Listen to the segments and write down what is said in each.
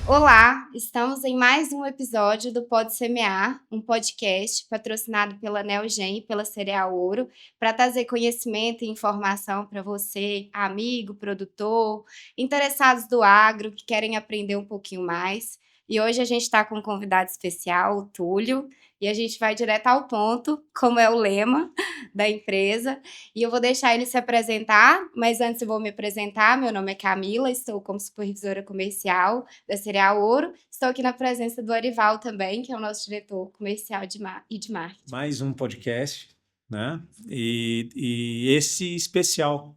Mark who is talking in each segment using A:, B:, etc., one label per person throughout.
A: Olá, estamos em mais um episódio do Pode Semear, um podcast patrocinado pela Neogen e pela Cereal Ouro, para trazer conhecimento e informação para você, amigo, produtor, interessados do agro que querem aprender um pouquinho mais. E hoje a gente está com um convidado especial, o Túlio, e a gente vai direto ao ponto, como é o lema da empresa. E eu vou deixar ele se apresentar, mas antes eu vou me apresentar. Meu nome é Camila, estou como supervisora comercial da Cereal Ouro. Estou aqui na presença do Arival também, que é o nosso diretor comercial e de marketing.
B: Mais um podcast, né? E esse especial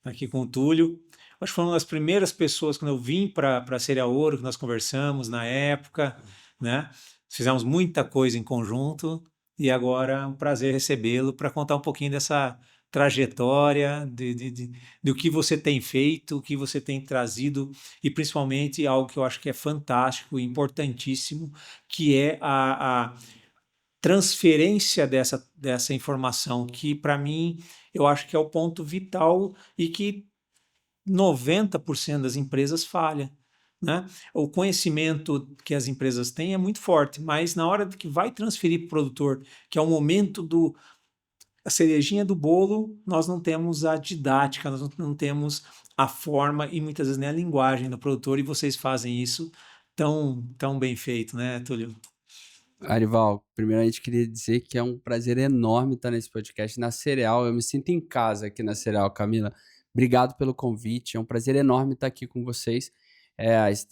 B: aqui com o Túlio. Acho que foi uma das primeiras pessoas quando eu vim para a Cereal Ouro, que nós conversamos na época, né? Fizemos muita coisa em conjunto e agora é um prazer recebê-lo para contar um pouquinho dessa trajetória, do que você tem feito, o que você tem trazido e principalmente algo que eu acho que é fantástico e importantíssimo, que é a transferência dessa informação, que para mim eu acho que é o ponto vital e que 90% das empresas falha. Né? O conhecimento que as empresas têm é muito forte, mas na hora que vai transferir para o produtor, que é o momento a cerejinha do bolo, nós não temos a didática, nós não temos a forma e muitas vezes nem a linguagem do produtor, e vocês fazem isso tão bem feito, né, Túlio?
C: Arival, primeiramente queria dizer que é um prazer enorme estar nesse podcast na Cereal. Eu me sinto em casa aqui na Cereal, Camila. Obrigado pelo convite. É um prazer enorme estar aqui com vocês.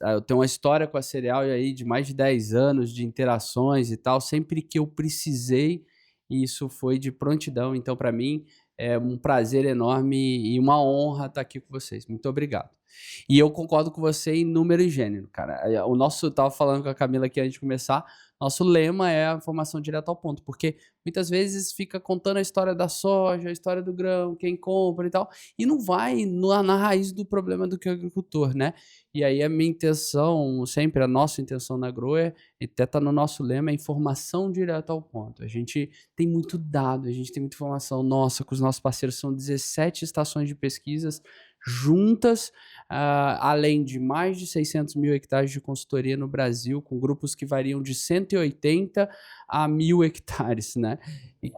C: Eu tenho uma história com a Cereal aí de mais de 10 anos de interações e tal. Sempre que eu precisei, isso foi de prontidão. Então, para mim, é um prazer enorme e uma honra estar aqui com vocês. Muito obrigado. E eu concordo com você em número e gênero, cara. Tava falando com a Camila aqui antes de começar. Nosso lema é a informação direta ao ponto, porque muitas vezes fica contando a história da soja, a história do grão, quem compra e tal, e não vai na raiz do problema do que é o agricultor, né? E aí a minha intenção, sempre a nossa intenção na Agro e até tá no nosso lema, é informação direta ao ponto. A gente tem muito dado, a gente tem muita informação. Nossa, com os nossos parceiros são 17 estações de pesquisas juntas, além de mais de 600 mil hectares de consultoria no Brasil, com grupos que variam de 180 a 1.000 hectares, né? E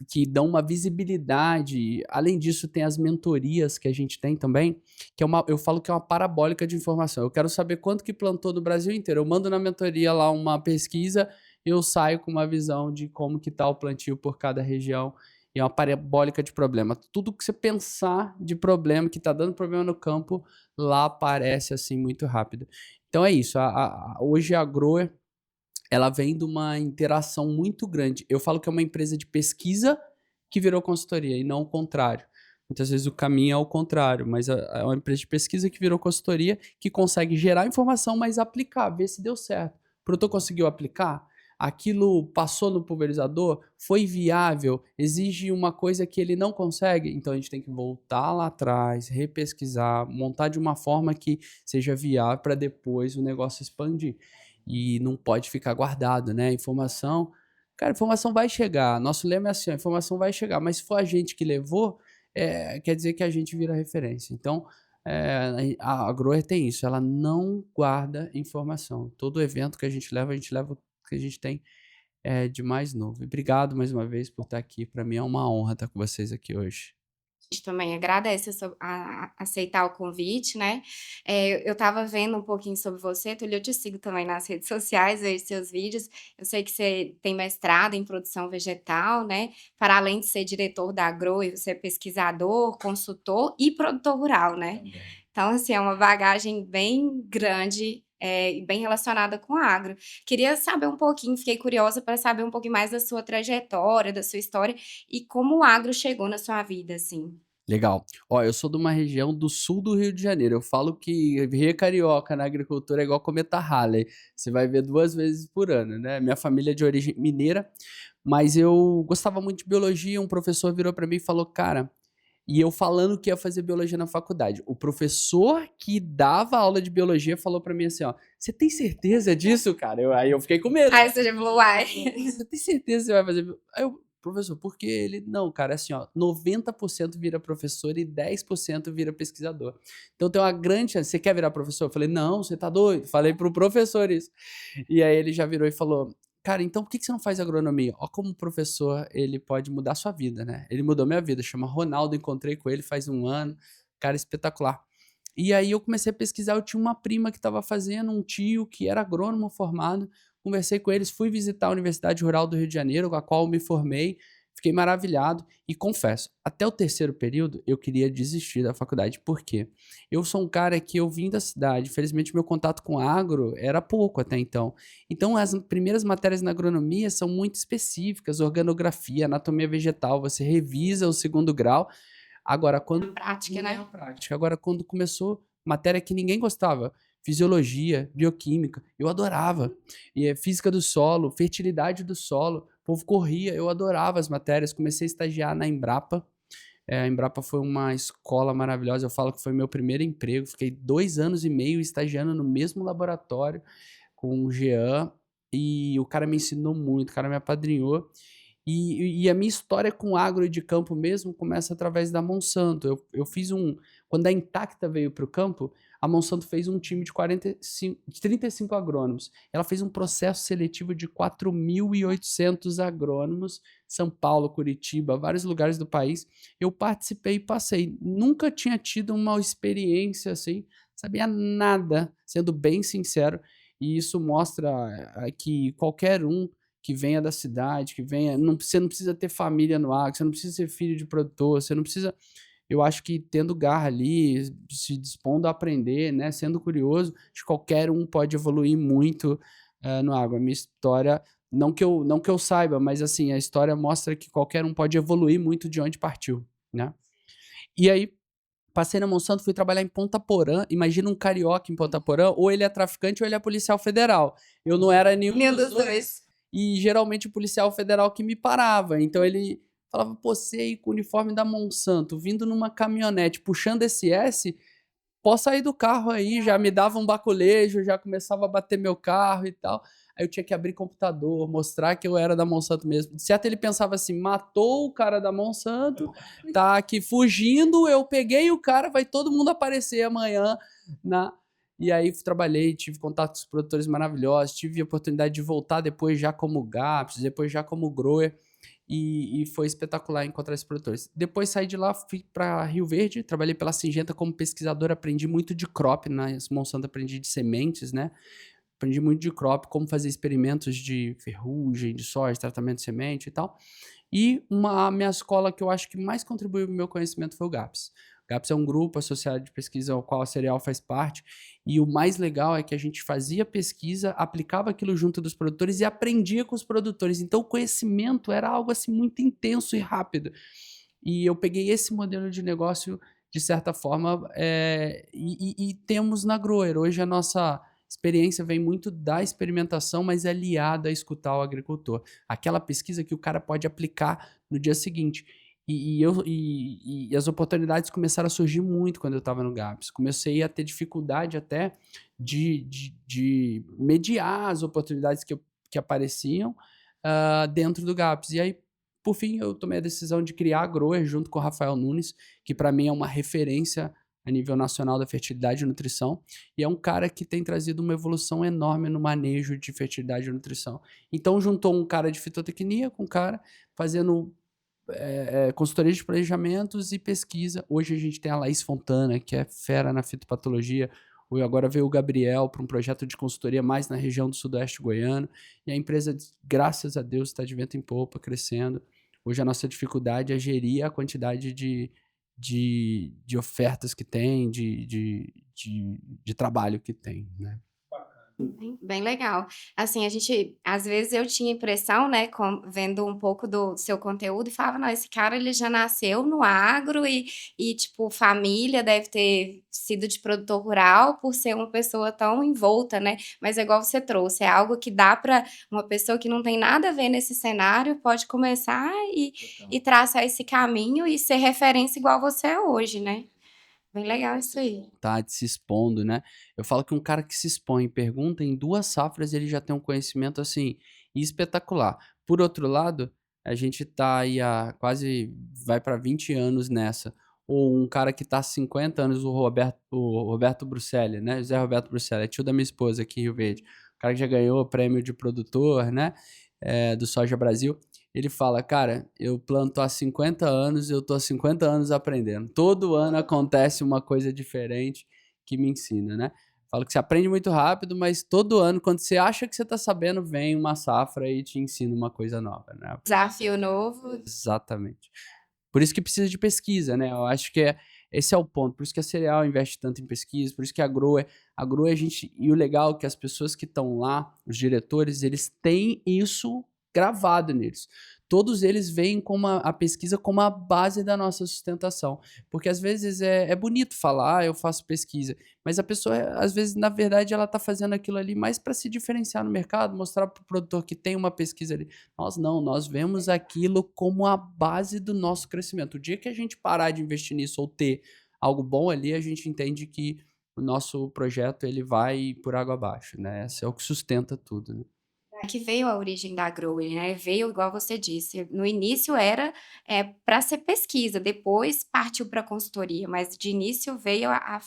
C: que dão uma visibilidade. Além disso, tem as mentorias que a gente tem também, que eu falo que é uma parabólica de informação. Eu quero saber quanto que plantou no Brasil inteiro. Eu mando na mentoria lá uma pesquisa, eu saio com uma visão de como que está o plantio por cada região. E é uma parabólica de problema. Tudo que você pensar de problema, que está dando problema no campo, lá aparece assim muito rápido. Então é isso. Hoje a Grower, ela vem de uma interação muito grande. Eu falo que é uma empresa de pesquisa que virou consultoria e não o contrário. Muitas vezes o caminho é o contrário, mas é uma empresa de pesquisa que virou consultoria, que consegue gerar informação, mas aplicar, ver se deu certo. O produtor conseguiu aplicar? Aquilo passou no pulverizador? Foi viável? Exige uma coisa que ele não consegue? Então a gente tem que voltar lá atrás, repesquisar, montar de uma forma que seja viável para depois o negócio expandir. E não pode ficar guardado, né? Informação, cara, a informação vai chegar. Nosso lema é assim: a informação vai chegar, mas se for a gente que levou, quer dizer que a gente vira referência. Então, a Grower tem isso, ela não guarda informação. Todo evento que a gente leva o que a gente tem de mais novo. E obrigado mais uma vez por estar aqui. Para mim é uma honra estar com vocês aqui hoje.
A: A gente também agradece aceitar o convite, né? Eu estava vendo um pouquinho sobre você, Túlio, eu te sigo também nas redes sociais, vejo seus vídeos. Eu sei que você tem mestrado em produção vegetal, né? Para além de ser diretor da Agro, você é pesquisador, consultor e produtor rural, né? Então, assim, é uma bagagem bem grande e bem relacionada com a agro. Queria saber um pouquinho, fiquei curiosa para saber um pouquinho mais da sua trajetória, da sua história e como o agro chegou na sua vida, assim.
C: Legal. Ó, eu sou de uma região do sul do Rio de Janeiro. Eu falo que Rio Carioca na agricultura é igual cometa Halley. Você vai ver 2 vezes por ano, né? Minha família é de origem mineira, mas eu gostava muito de biologia. Um professor virou para mim e falou, cara, e eu falando que ia fazer biologia na faculdade. O professor que dava aula de biologia falou para mim assim, ó, você tem certeza disso, cara? Aí eu fiquei com medo.
A: Aí você já falou, uai.
C: Você tem certeza que você vai fazer? professor, por quê? Ele, não, cara, é assim, ó, 90% vira professor e 10% vira pesquisador. Então tem uma grande chance. Você quer virar professor? Eu falei, não, você tá doido. Falei pro professor isso. E aí ele já virou e falou, cara, então por que você não faz agronomia? Ó, como professor, ele pode mudar a sua vida, né? Ele mudou minha vida, chama Ronaldo, encontrei com ele faz um ano, cara espetacular. E aí eu comecei a pesquisar, eu tinha uma prima que estava fazendo, um tio que era agrônomo formado, conversei com eles, fui visitar a Universidade Rural do Rio de Janeiro, com a qual eu me formei, fiquei maravilhado e confesso, até o terceiro período eu queria desistir da faculdade. Por quê? Eu sou um cara que eu vim da cidade, infelizmente meu contato com agro era pouco até então. Então as primeiras matérias na agronomia são muito específicas, organografia, anatomia vegetal, você revisa o segundo grau. Agora, quando
A: Prática, né?
C: prática. Agora, quando começou matéria que ninguém gostava, fisiologia, bioquímica, eu adorava. E física do solo, fertilidade do solo, o povo corria, eu adorava as matérias. Comecei a estagiar na Embrapa. A Embrapa foi uma escola maravilhosa. Eu falo que foi meu primeiro emprego. Fiquei 2 anos e meio estagiando no mesmo laboratório com o Jean. E o cara me ensinou muito, o cara me apadrinhou. E a minha história com agro e de campo mesmo começa através da Monsanto. Eu fiz quando a Intacta veio para o campo, a Monsanto fez um time de 35 agrônomos. Ela fez um processo seletivo de 4.800 agrônomos, São Paulo, Curitiba, vários lugares do país. Eu participei e passei. Nunca tinha tido uma experiência assim, sabia nada, sendo bem sincero. E isso mostra que qualquer um que venha da cidade, que venha. Você não precisa ter família no agro, você não precisa ser filho de produtor, você não precisa. Eu acho que tendo garra ali, se dispondo a aprender, né, sendo curioso, acho que qualquer um pode evoluir muito no agro. A minha história, não que eu saiba, mas assim, a história mostra que qualquer um pode evoluir muito de onde partiu, né? E aí, passei na Monsanto, fui trabalhar em Ponta Porã. Imagina um carioca em Ponta Porã, ou ele é traficante ou ele é policial federal. Eu não era nenhum dos dois. E geralmente o policial federal que me parava. Então ele falava, pô, você aí com o uniforme da Monsanto, vindo numa caminhonete, puxando SS, pode sair do carro aí, já me dava um baculejo, já começava a bater meu carro e tal. Aí eu tinha que abrir computador, mostrar que eu era da Monsanto mesmo. De certo, ele pensava assim, matou o cara da Monsanto, tá aqui fugindo, eu peguei o cara, vai todo mundo aparecer amanhã na... E aí trabalhei, tive contato com os produtores maravilhosos, tive a oportunidade de voltar depois já como GAPS, depois já como grower, e foi espetacular encontrar esses produtores. Depois saí de lá, fui para Rio Verde, trabalhei pela Syngenta como pesquisador, aprendi muito de crop, na Monsanto aprendi de sementes, né? Aprendi muito de crop, como fazer experimentos de ferrugem, de soja, tratamento de semente e tal. E a minha escola que eu acho que mais contribuiu para o meu conhecimento foi o GAPS. O GAPS é um grupo associado de pesquisa ao qual a Cereal faz parte, e o mais legal é que a gente fazia pesquisa, aplicava aquilo junto dos produtores e aprendia com os produtores. Então o conhecimento era algo assim muito intenso e rápido. E eu peguei esse modelo de negócio, de certa forma, e temos na Grower. Hoje a nossa experiência vem muito da experimentação, mas aliada a escutar o agricultor. Aquela pesquisa que o cara pode aplicar no dia seguinte. E as oportunidades começaram a surgir muito quando eu estava no GAPS. Comecei a ter dificuldade até de mediar as oportunidades que apareciam dentro do GAPS. E aí, por fim, eu tomei a decisão de criar a Grower junto com o Rafael Nunes, que para mim é uma referência a nível nacional da fertilidade e nutrição, e é um cara que tem trazido uma evolução enorme no manejo de fertilidade e nutrição. Então juntou um cara de fitotecnia com um cara fazendo consultoria de planejamentos e pesquisa. Hoje a gente tem a Laís Fontana, que é fera na fitopatologia, agora veio o Gabriel para um projeto de consultoria mais na região do sudoeste goiano, e a empresa, graças a Deus, está de vento em popa, crescendo. Hoje a nossa dificuldade é gerir a quantidade de ofertas que tem, de trabalho que tem, né?
A: Bem legal. Assim, às vezes eu tinha impressão, né, vendo um pouco do seu conteúdo e falava, não, esse cara ele já nasceu no agro e tipo, família deve ter sido de produtor rural por ser uma pessoa tão envolta, né? Mas é igual você trouxe, é algo que dá para uma pessoa que não tem nada a ver nesse cenário, pode começar e traçar esse caminho e ser referência igual você é hoje, né? Bem legal isso aí.
C: Se expondo, né? Eu falo que um cara que se expõe, pergunta, em 2 safras ele já tem um conhecimento assim espetacular. Por outro lado, a gente tá aí há quase, vai para 20 anos nessa. Ou um cara que tá há 50 anos, o Roberto Bruxelli, né? José Roberto Bruxelli, é tio da minha esposa aqui em Rio Verde. O cara que já ganhou o prêmio de produtor, né? Do Soja Brasil. Ele fala, cara, eu planto há 50 anos, eu tô há 50 anos aprendendo. Todo ano acontece uma coisa diferente que me ensina, né? Falo que você aprende muito rápido, mas todo ano, quando você acha que você tá sabendo, vem uma safra e te ensina uma coisa nova, né?
A: Desafio novo.
C: Exatamente. Por isso que precisa de pesquisa, né? Eu acho que esse é o ponto. Por isso que a Cereal investe tanto em pesquisa, por isso que a Grow é a gente. E o legal é que as pessoas que estão lá, os diretores, eles têm isso gravado neles. Todos eles veem como a pesquisa como a base da nossa sustentação. Porque às vezes é bonito falar, eu faço pesquisa, mas a pessoa, às vezes, na verdade, ela está fazendo aquilo ali mais para se diferenciar no mercado, mostrar para o produtor que tem uma pesquisa ali. Nós não, nós vemos aquilo como a base do nosso crescimento. O dia que a gente parar de investir nisso ou ter algo bom ali, a gente entende que o nosso projeto ele vai por água abaixo, né? Esse é o que sustenta tudo, né?
A: Que veio a origem da Growing, né? Veio igual você disse. No início era para ser pesquisa, depois partiu para consultoria, mas de início veio a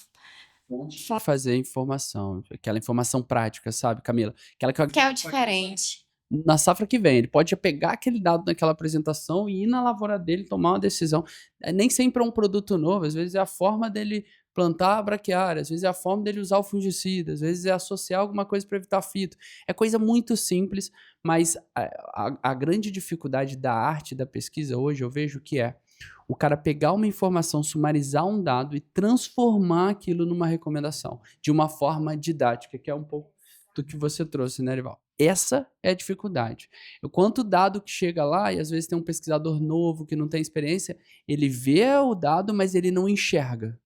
C: Fazer informação, aquela informação prática, sabe, Camila? Aquela
A: que é o diferente.
C: na safra que vem. Ele pode pegar aquele dado naquela apresentação e ir na lavoura dele tomar uma decisão. Nem sempre é um produto novo, às vezes é a forma dele plantar a braquiária, às vezes é a forma dele usar o fungicida, às vezes é associar alguma coisa para evitar fito. É coisa muito simples, mas a grande dificuldade da arte da pesquisa hoje eu vejo que é o cara pegar uma informação, sumarizar um dado e transformar aquilo numa recomendação, de uma forma didática, que é um pouco do que você trouxe, né, Erival? Essa é a dificuldade. O quanto dado que chega lá, e às vezes tem um pesquisador novo que não tem experiência, ele vê o dado, mas ele não enxerga.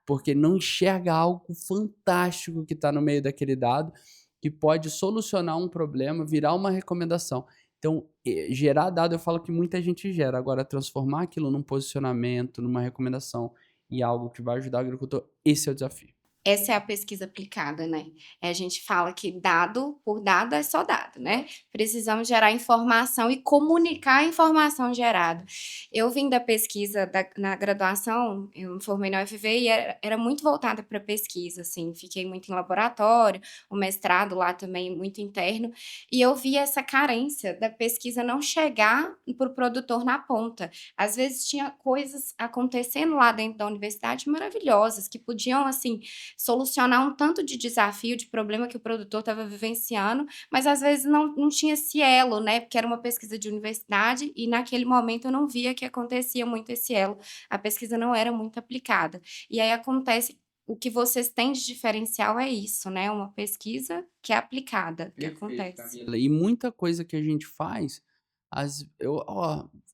C: Porque ele não enxerga algo fantástico que está no meio daquele dado, que pode solucionar um problema, virar uma recomendação. Então, gerar dado, eu falo que muita gente gera. Agora, transformar aquilo num posicionamento, numa recomendação e algo que vai ajudar o agricultor, esse é o desafio.
A: Essa é a pesquisa aplicada, né? A gente fala que dado por dado é só dado, né? Precisamos gerar informação e comunicar a informação gerada. Eu vim da pesquisa na graduação, eu me formei na UFV e era muito voltada para pesquisa, assim. Fiquei muito em laboratório, o mestrado lá também muito interno, e eu vi essa carência da pesquisa não chegar para o produtor na ponta. Às vezes tinha coisas acontecendo lá dentro da universidade maravilhosas, que podiam, assim, solucionar um tanto de desafio, de problema que o produtor estava vivenciando, mas às vezes não tinha esse elo, né? Porque era uma pesquisa de universidade e naquele momento eu não via que acontecia muito esse elo. A pesquisa não era muito aplicada. E aí acontece, o que vocês têm de diferencial é isso, né? Uma pesquisa que é aplicada, que acontece.
C: Camila. E muita coisa que a gente faz,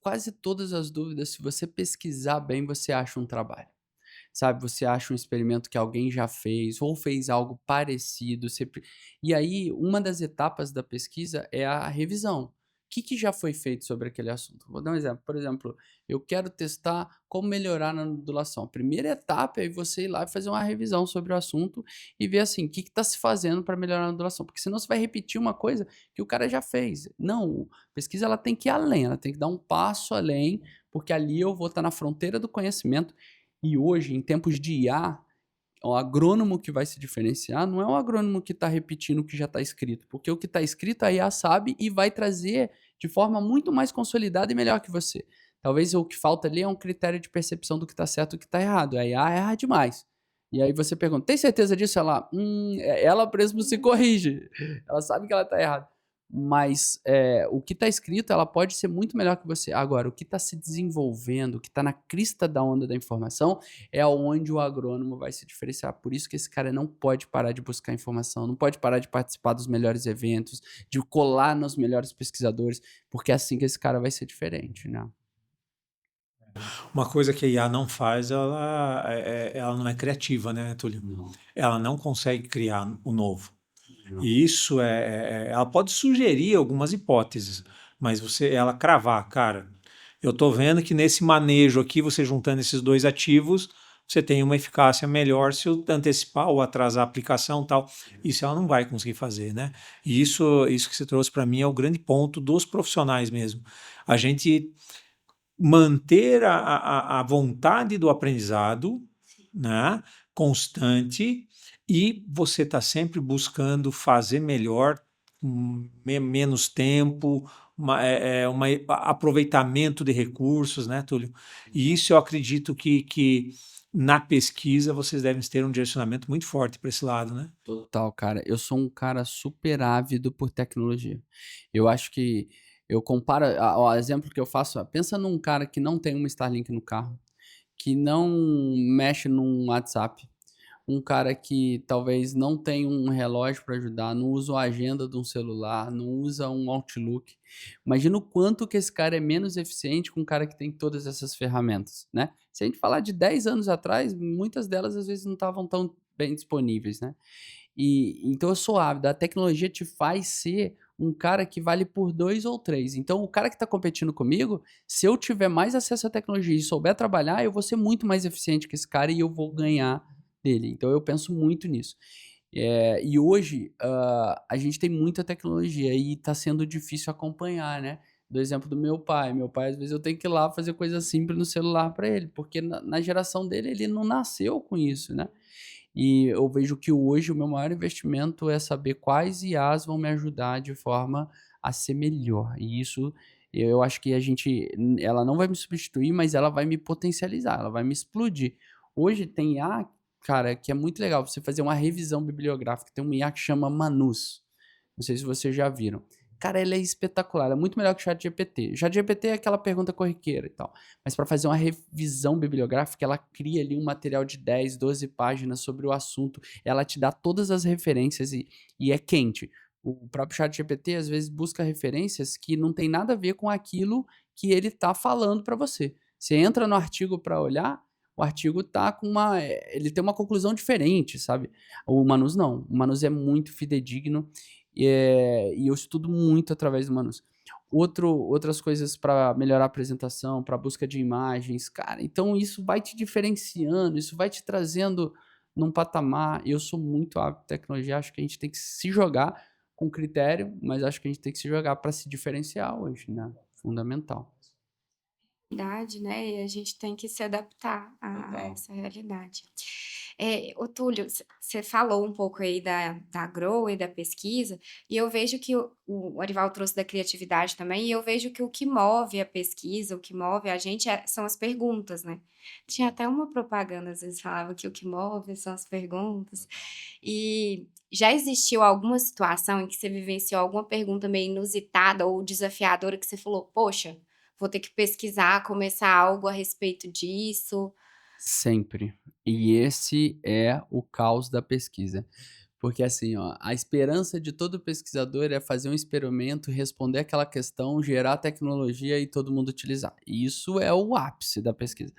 C: quase todas as dúvidas, se você pesquisar bem, você acha um trabalho. Sabe, você acha um experimento que alguém já fez ou fez algo parecido. E aí, uma das etapas da pesquisa é a revisão. O que já foi feito sobre aquele assunto? Vou dar um exemplo. Por exemplo, eu quero testar como melhorar na nodulação. A primeira etapa é você ir lá e fazer uma revisão sobre o assunto e ver assim, o que está se fazendo para melhorar a nodulação. Porque senão você vai repetir uma coisa que o cara já fez. Não, a pesquisa ela tem que ir além, ela tem que dar um passo além, porque ali eu vou estar na fronteira do conhecimento. E hoje, em tempos de IA, o agrônomo que vai se diferenciar não é o agrônomo que está repetindo o que já está escrito, porque o que está escrito a IA sabe e vai trazer de forma muito mais consolidada e melhor que você. Talvez o que falta ali é um critério de percepção do que está certo e do que está errado. A IA erra demais. E aí você pergunta, tem certeza disso? Ela mesmo se corrige. Ela sabe que ela está errada. Mas o que está escrito, ela pode ser muito melhor que você. Agora, o que está se desenvolvendo, o que está na crista da onda da informação, é onde o agrônomo vai se diferenciar. Por isso que esse cara não pode parar de buscar informação, não pode parar de participar dos melhores eventos, de colar nos melhores pesquisadores, porque é assim que esse cara vai ser diferente, né?
B: Uma coisa que a IA não faz, ela não é criativa, né, Túlio?
C: Não.
B: Ela não consegue criar o novo.
C: Não.
B: E isso ela pode sugerir algumas hipóteses, mas ela cravar, cara, eu tô vendo que nesse manejo aqui, você juntando esses dois ativos, você tem uma eficácia melhor se eu antecipar ou atrasar a aplicação e tal. Isso ela não vai conseguir fazer, né? E isso que você trouxe para mim é o grande ponto dos profissionais mesmo. a gente manter a vontade do aprendizado, né, constante, e você está sempre buscando fazer melhor, menos tempo, aproveitamento de recursos, né, Túlio? E isso eu acredito que na pesquisa vocês devem ter um direcionamento muito forte para esse lado, né?
C: Total, cara. Eu sou um cara super ávido por tecnologia. Eu acho que eu comparo, o exemplo que eu faço, pensa num cara que não tem uma Starlink no carro, que não mexe num WhatsApp, um cara que talvez não tenha um relógio para ajudar, não usa a agenda de um celular, não usa um Outlook. Imagina o quanto que esse cara é menos eficiente com um cara que tem todas essas ferramentas, né? Se a gente falar de 10 anos atrás, muitas delas às vezes não estavam tão bem disponíveis, né? E então eu sou ávido, a tecnologia te faz ser um cara que vale por 2 ou 3. Então o cara que está competindo comigo, se eu tiver mais acesso à tecnologia e souber trabalhar, eu vou ser muito mais eficiente que esse cara e eu vou ganhar dele. Então eu penso muito nisso. E hoje a gente tem muita tecnologia e está sendo difícil acompanhar, né? Do exemplo do meu pai. Meu pai, às vezes, eu tenho que ir lá fazer coisa simples no celular para ele, porque na geração dele ele não nasceu com isso, né? E eu vejo que hoje o meu maior investimento é saber quais IAs vão me ajudar de forma a ser melhor. E isso eu acho que ela não vai me substituir, mas ela vai me potencializar, ela vai me explodir. Hoje tem IA, cara, que é muito legal você fazer uma revisão bibliográfica. Tem um IA que chama Manus. Não sei se vocês já viram. Cara, ela é espetacular, é muito melhor que o ChatGPT. O ChatGPT é aquela pergunta corriqueira e tal. Mas para fazer uma revisão bibliográfica, ela cria ali um material de 10, 12 páginas sobre o assunto. Ela te dá todas as referências e é quente. O próprio ChatGPT às vezes busca referências que não tem nada a ver com aquilo que ele está falando para você. Você entra no artigo para olhar, o artigo tá com ele tem uma conclusão diferente, sabe? O Manus não. O Manus é muito fidedigno e eu estudo muito através do Manus. Outras coisas para melhorar a apresentação, para busca de imagens, cara. Então isso vai te diferenciando, isso vai te trazendo num patamar. Eu sou muito ávido de tecnologia, acho que a gente tem que se jogar com critério, mas acho que a gente tem que se jogar para se diferenciar hoje, né? Fundamental.
A: Realidade, né? E a gente tem que se adaptar a
C: Total.
A: essa realidade. Ô Túlio, você falou um pouco aí da Grow e da pesquisa, e eu vejo que o Arival trouxe da criatividade também, e eu vejo que o que move a pesquisa, o que move a gente são as perguntas, né? Tinha até uma propaganda, às vezes falava que o que move são as perguntas. E já existiu alguma situação em que você vivenciou alguma pergunta meio inusitada ou desafiadora que você falou, poxa, vou ter que pesquisar, começar algo a respeito disso?
C: Sempre. E esse é o caos da pesquisa. Porque assim, ó, a esperança de todo pesquisador é fazer um experimento, responder aquela questão, gerar tecnologia e todo mundo utilizar. E isso é o ápice da pesquisa.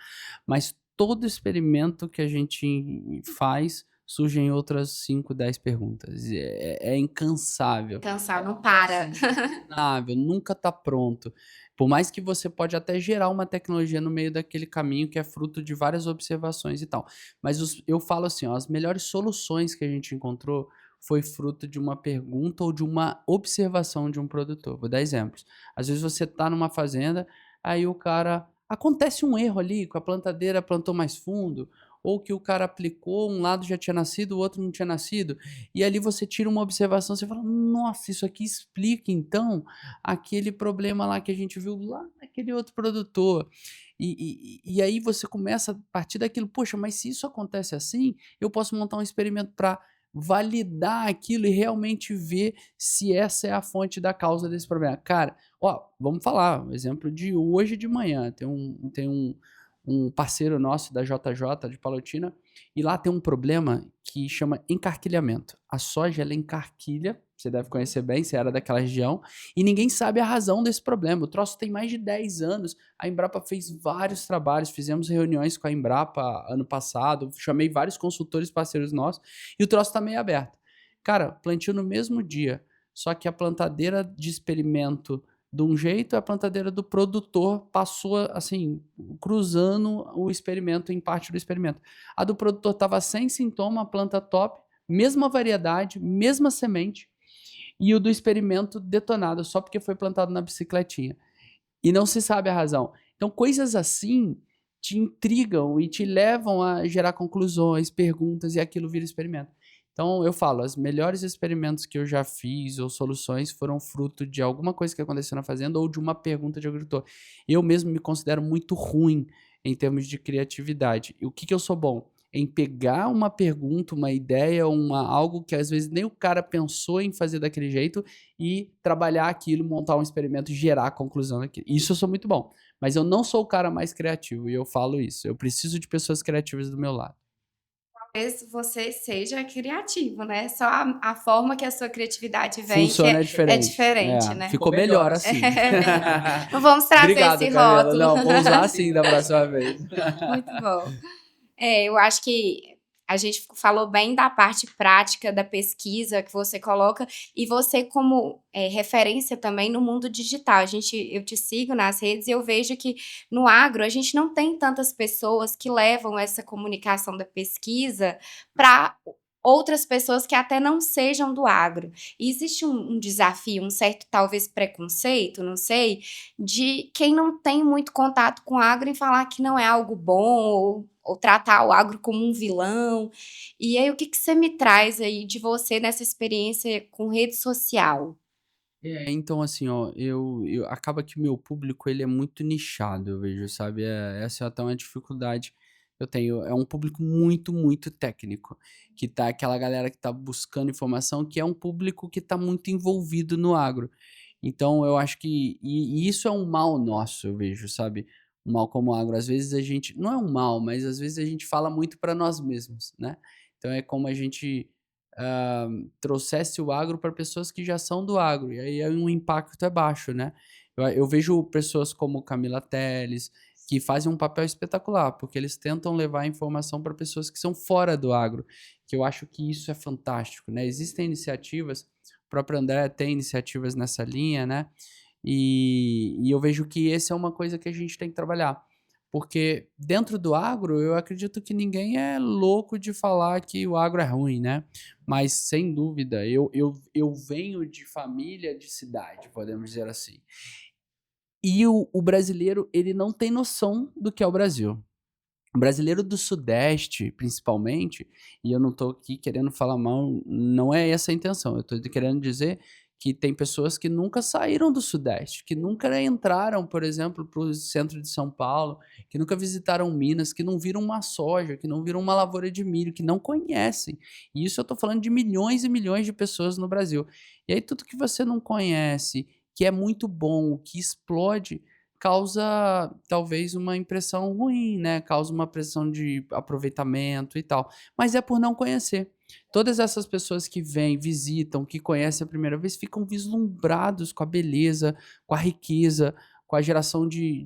C: Mas todo experimento que a gente faz surgem outras 5, 10 perguntas. É incansável.
A: Cansar não para.
C: Infindável, nunca está pronto. Por mais que você pode até gerar uma tecnologia no meio daquele caminho que é fruto de várias observações e tal. Mas eu falo assim, ó, as melhores soluções que a gente encontrou foi fruto de uma pergunta ou de uma observação de um produtor. Vou dar exemplos. Às vezes você está numa fazenda, aí o cara... Acontece um erro ali, com a plantadeira plantou mais fundo, ou que o cara aplicou, um lado já tinha nascido, o outro não tinha nascido. E ali você tira uma observação, você fala, nossa, isso aqui explica então aquele problema lá que a gente viu lá naquele outro produtor. E aí você começa a partir daquilo, poxa, mas se isso acontece assim, eu posso montar um experimento para validar aquilo e realmente ver se essa é a fonte da causa desse problema. Cara, ó, vamos falar, um exemplo de hoje de manhã, tem um parceiro nosso da JJ, de Palotina, e lá tem um problema que chama encarquilhamento. A soja, ela encarquilha, você deve conhecer bem, você era daquela região, e ninguém sabe a razão desse problema. O troço tem mais de 10 anos, a Embrapa fez vários trabalhos, fizemos reuniões com a Embrapa ano passado, chamei vários consultores parceiros nossos, e o troço está meio aberto. Cara, plantio no mesmo dia, só que a plantadeira de experimento de um jeito, a plantadeira do produtor passou, assim, cruzando o experimento, em parte do experimento. A do produtor estava sem sintoma, a planta top, mesma variedade, mesma semente, e o do experimento detonado, só porque foi plantado na bicicletinha. e não se sabe a razão. Então, coisas assim te intrigam e te levam a gerar conclusões, perguntas, e aquilo vira experimento. Então, eu falo, os melhores experimentos que eu já fiz ou soluções foram fruto de alguma coisa que aconteceu na fazenda ou de uma pergunta de agricultor. Eu mesmo me considero muito ruim em termos de criatividade. E o que eu sou bom? Em pegar uma pergunta, uma ideia, algo que às vezes nem o cara pensou em fazer daquele jeito e trabalhar aquilo, montar um experimento e gerar a conclusão daquilo. Isso eu sou muito bom. Mas eu não sou o cara mais criativo e eu falo isso. Eu preciso de pessoas criativas do meu lado.
A: Talvez você seja criativo, né? Só a forma que a sua criatividade vem que
C: Funciona
A: é
C: diferente.
A: diferente, né?
C: Ficou melhor assim.
A: Não vamos trazer
C: Obrigado,
A: esse
C: Camila.
A: rótulo.
C: Não, vou usar assim da próxima vez.
A: Muito bom. Eu acho que a gente falou bem da parte prática da pesquisa que você coloca e você como referência também no mundo digital. Eu te sigo nas redes e eu vejo que no agro a gente não tem tantas pessoas que levam essa comunicação da pesquisa para outras pessoas que até não sejam do agro. E existe um desafio, um certo talvez preconceito, não sei, de quem não tem muito contato com o agro em falar que não é algo bom ou tratar o agro como um vilão. E aí, o que você me traz aí de você nessa experiência com rede social?
C: Então assim, ó, acaba que o meu público ele é muito nichado, eu vejo, sabe? Essa é até uma dificuldade que eu tenho. É um público muito, muito técnico, que tá aquela galera que tá buscando informação, que é um público que tá muito envolvido no agro. Então eu acho que e isso é um mal nosso, eu vejo, sabe? Um mal como o agro. Às vezes a gente não é um mal, mas às vezes a gente fala muito para nós mesmos, né? Então é como a gente trouxesse o agro para pessoas que já são do agro, e aí o impacto é baixo, né? Eu vejo pessoas como Camila Teles, que fazem um papel espetacular, porque eles tentam levar a informação para pessoas que são fora do agro, que eu acho que isso é fantástico, né? Existem iniciativas, o próprio André tem iniciativas nessa linha, né? E eu vejo que essa é uma coisa que a gente tem que trabalhar. Porque dentro do agro, eu acredito que ninguém é louco de falar que o agro é ruim, né? Mas, sem dúvida, eu venho de família de cidade, podemos dizer assim. E o brasileiro, ele não tem noção do que é o Brasil. O brasileiro do Sudeste, principalmente, e eu não estou aqui querendo falar mal, não é essa a intenção. Eu estou querendo dizer que tem pessoas que nunca saíram do Sudeste, que nunca entraram, por exemplo, para o centro de São Paulo, que nunca visitaram Minas, que não viram uma soja, que não viram uma lavoura de milho, que não conhecem. E isso eu estou falando de milhões e milhões de pessoas no Brasil. E aí tudo que você não conhece, que é muito bom, que explode, causa talvez uma impressão ruim, né, causa uma pressão de aproveitamento e tal, mas é por não conhecer. Todas essas pessoas que vêm, visitam, que conhecem a primeira vez, ficam vislumbrados com a beleza, com a riqueza, com a geração de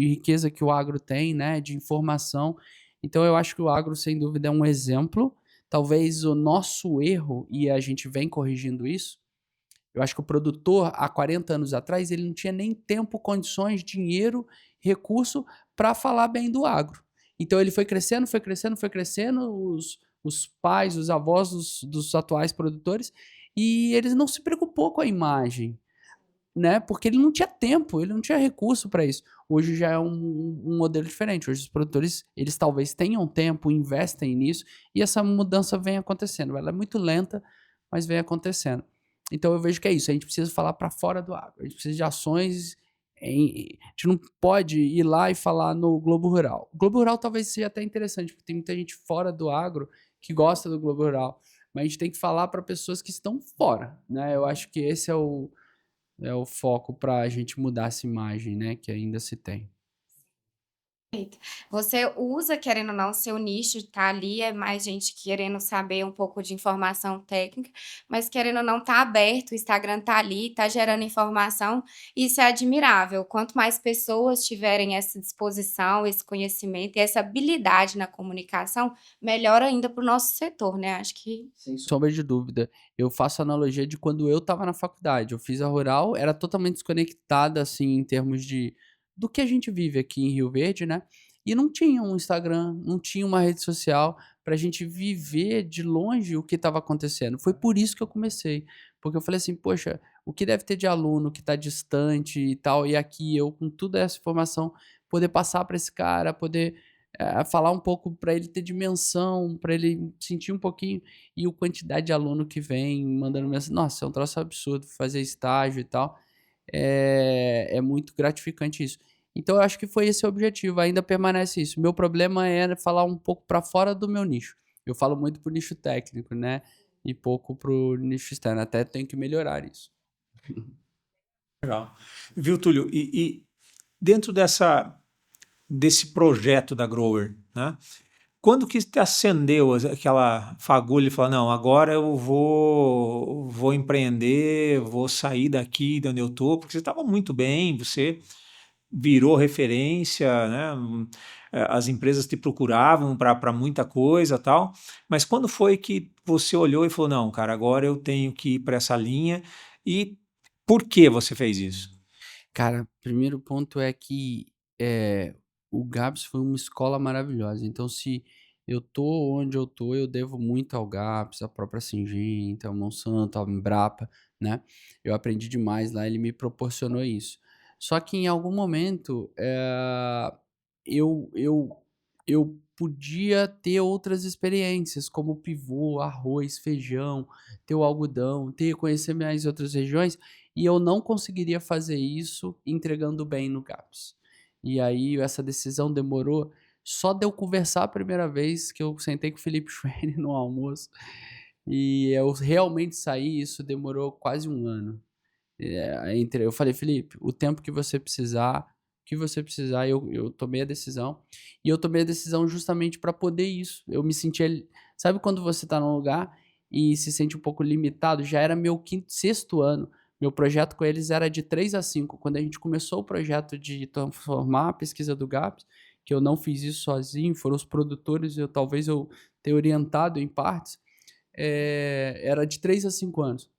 C: riqueza que o agro tem, né, de informação. Então eu acho que o agro, sem dúvida, é um exemplo. Talvez o nosso erro, e a gente vem corrigindo isso, eu acho que o produtor, há 40 anos atrás, ele não tinha nem tempo, condições, dinheiro, recurso para falar bem do agro. Então ele foi crescendo, foi crescendo, foi crescendo, os pais, os avós dos atuais produtores, e eles não se preocupou com a imagem, né? Porque ele não tinha tempo, ele não tinha recurso para isso. Hoje já é um modelo diferente. Hoje os produtores, eles talvez tenham tempo, investem nisso, e essa mudança vem acontecendo. Ela é muito lenta, mas vem acontecendo. Então eu vejo que é isso, a gente precisa falar para fora do agro, a gente precisa de ações, a gente não pode ir lá e falar no Globo Rural. O Globo Rural talvez seja até interessante, porque tem muita gente fora do agro que gosta do Globo Rural, mas a gente tem que falar para pessoas que estão fora, né? Eu acho que esse é o foco para a gente mudar essa imagem, né, que ainda se tem.
A: Perfeito. Você usa, querendo ou não, seu nicho tá ali, é mais gente querendo saber um pouco de informação técnica, mas querendo ou não, tá aberto, o Instagram tá ali, tá gerando informação, isso é admirável. Quanto mais pessoas tiverem essa disposição, esse conhecimento e essa habilidade na comunicação, melhor ainda para o nosso setor, né? Acho que
C: Sem sombra de dúvida. Eu faço analogia de quando eu estava na faculdade. Eu fiz a rural, era totalmente desconectada, assim, em termos do que a gente vive aqui em Rio Verde, né? E não tinha um Instagram, não tinha uma rede social, para a gente viver de longe o que estava acontecendo. Foi por isso que eu comecei, porque eu falei assim, poxa, o que deve ter de aluno que está distante e tal, e aqui eu com toda essa informação poder passar para esse cara, poder falar um pouco para ele ter dimensão, para ele sentir um pouquinho, e a quantidade de aluno que vem mandando mensagem, nossa, é um troço absurdo fazer estágio e tal, é muito gratificante isso. Então eu acho que foi esse o objetivo, ainda permanece isso. Meu problema era falar um pouco para fora do meu nicho. Eu falo muito pro nicho técnico, né, e pouco pro nicho externo, até tenho que melhorar isso.
B: Legal. Viu, Túlio? E dentro desse projeto da Grower, né? Quando que te acendeu aquela fagulha e falou, não, agora eu vou empreender, vou sair daqui de onde eu tô, porque você estava muito bem, você virou referência, né? As empresas te procuravam para muita coisa, tal. Mas quando foi que você olhou e falou, não, cara, agora eu tenho que ir para essa linha? E por que você fez isso?
C: Cara, primeiro ponto é que, o GAPS foi uma escola maravilhosa, então se eu tô onde eu tô, eu devo muito ao GAPS, à própria Singenta, ao Monsanto, à Embrapa, né. Eu aprendi demais lá, ele me proporcionou isso. Só que em algum momento, eu eu eu podia ter outras experiências, como pivô, arroz, feijão, ter o algodão, conhecer mais outras regiões, e eu não conseguiria fazer isso entregando bem no GAPS. E aí essa decisão demorou só de eu conversar a primeira vez que eu sentei com o Felipe Schwenn no almoço, e eu realmente saí, isso demorou quase um ano. Eu falei: "Felipe, o tempo que você precisar", eu tomei a decisão, e eu tomei a decisão justamente para poder isso. Eu me sentia ali, sabe quando você está num lugar e se sente um pouco limitado? Já era meu quinto, sexto ano, meu projeto com eles era de 3 a 5. Quando a gente começou o projeto de transformar a pesquisa do GAPS, que eu não fiz isso sozinho, foram os produtores, talvez eu tenha orientado em partes, era de 3 a 5 anos.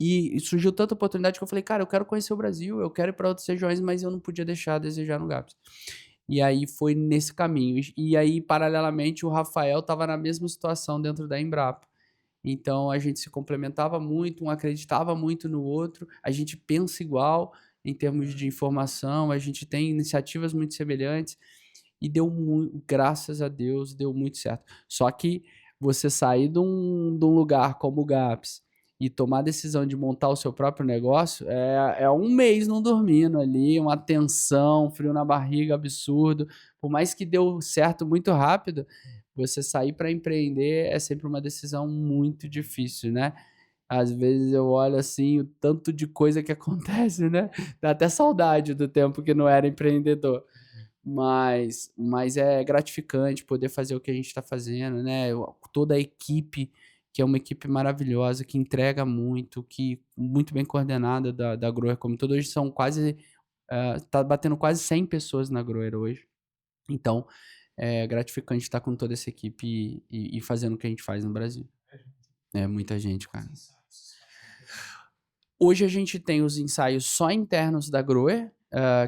C: E surgiu tanta oportunidade que eu falei: "Cara, eu quero conhecer o Brasil, eu quero ir para outras regiões", mas eu não podia deixar a desejar no GAPS. E aí foi nesse caminho. E aí, paralelamente, o Rafael estava na mesma situação dentro da Embrapa. Então a gente se complementava muito, um acreditava muito no outro, a gente pensa igual em termos de informação, a gente tem iniciativas muito semelhantes, e deu muito, graças a Deus, deu muito certo. Só que você sair de um lugar como o GAPS e tomar a decisão de montar o seu próprio negócio, é um mês não dormindo ali, uma tensão, frio na barriga absurdo. Por mais que deu certo muito rápido, você sair para empreender é sempre uma decisão muito difícil, né. Às vezes eu olho, assim, o tanto de coisa que acontece, né, dá até saudade do tempo que não era empreendedor. Mas é gratificante poder fazer o que a gente está fazendo, né, toda a equipe, que é uma equipe maravilhosa, que entrega muito, que muito bem coordenada da Grower como todo. Hoje são quase, tá batendo quase 100 pessoas na Grower hoje. Então, é gratificante estar com toda essa equipe e fazendo o que a gente faz no Brasil. É muita gente, cara. Hoje a gente tem os ensaios só internos da Grower,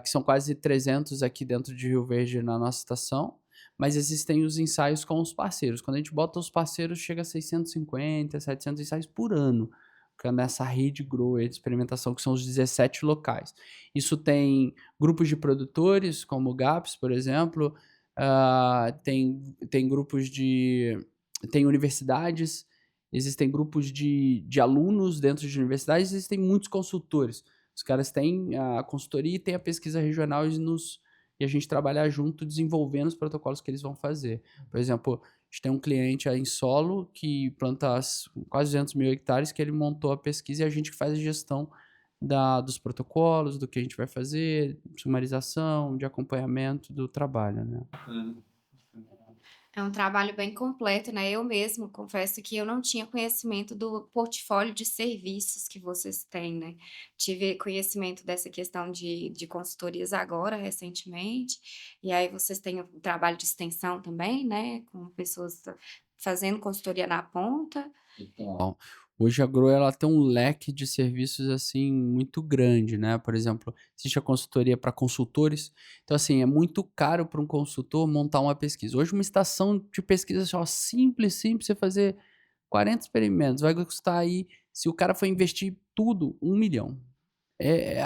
C: que são quase 300 aqui dentro de Rio Verde na nossa estação, mas existem os ensaios com os parceiros. Quando a gente bota os parceiros, chega a 650, 700 ensaios por ano, que é nessa rede Grower de experimentação, que são os 17 locais. Isso tem grupos de produtores, como o GAPS, por exemplo, tem grupos tem universidades, existem grupos de alunos dentro de universidades, existem muitos consultores. Os caras têm a consultoria e têm a pesquisa regional e a gente trabalha junto desenvolvendo os protocolos que eles vão fazer. Por exemplo, a gente tem um cliente aí em solo que planta quase 200 mil hectares, que ele montou a pesquisa e a gente que faz a gestão dos protocolos, do que a gente vai fazer, sumarização, de acompanhamento do trabalho, né.
A: É um trabalho bem completo, né. Eu mesmo confesso que eu não tinha conhecimento do portfólio de serviços que vocês têm, né. Tive conhecimento dessa questão de consultorias agora, recentemente, e aí vocês têm o trabalho de extensão também, né, com pessoas fazendo consultoria na ponta.
C: Bom, Hoje a Grow ela tem um leque de serviços assim muito grande, né? Por exemplo, existe a consultoria para consultores. Então, assim, é muito caro para um consultor montar uma pesquisa. Hoje, uma estação de pesquisa assim, ó, simples, você fazer 40 experimentos, vai custar aí, se o cara for investir tudo, 1 milhão.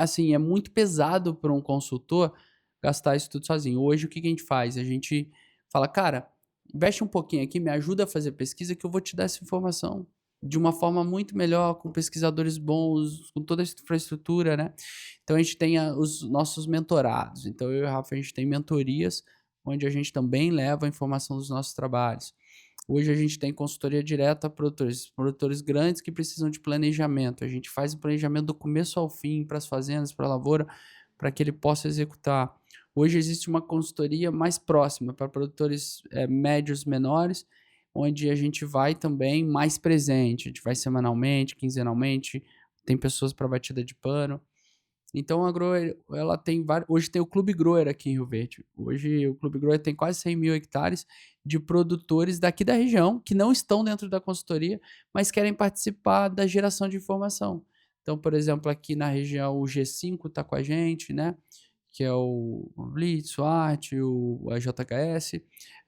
C: Assim, é muito pesado para um consultor gastar isso tudo sozinho. Hoje, o que a gente faz? A gente fala, cara, investe um pouquinho aqui, me ajuda a fazer pesquisa que eu vou te dar essa informação de uma forma muito melhor, com pesquisadores bons, com toda a infraestrutura, né? Então, a gente tem os nossos mentorados. Então, eu e o Rafa, a gente tem mentorias onde a gente também leva a informação dos nossos trabalhos. Hoje a gente tem consultoria direta a produtores grandes que precisam de planejamento. A gente faz o planejamento do começo ao fim para as fazendas, para a lavoura, para que ele possa executar. Hoje existe uma consultoria mais próxima para produtores médios, menores, onde a gente vai também mais presente. A gente vai semanalmente, quinzenalmente, tem pessoas para batida de pano. Então a Grower, ela tem vários. Hoje tem o Clube Grower aqui em Rio Verde. Hoje o Clube Grower tem quase 100 mil hectares de produtores daqui da região que não estão dentro da consultoria, mas querem participar da geração de informação. Então, por exemplo, aqui na região o G5 está com a gente, né? Que é o Blitz, o Art, a JHS,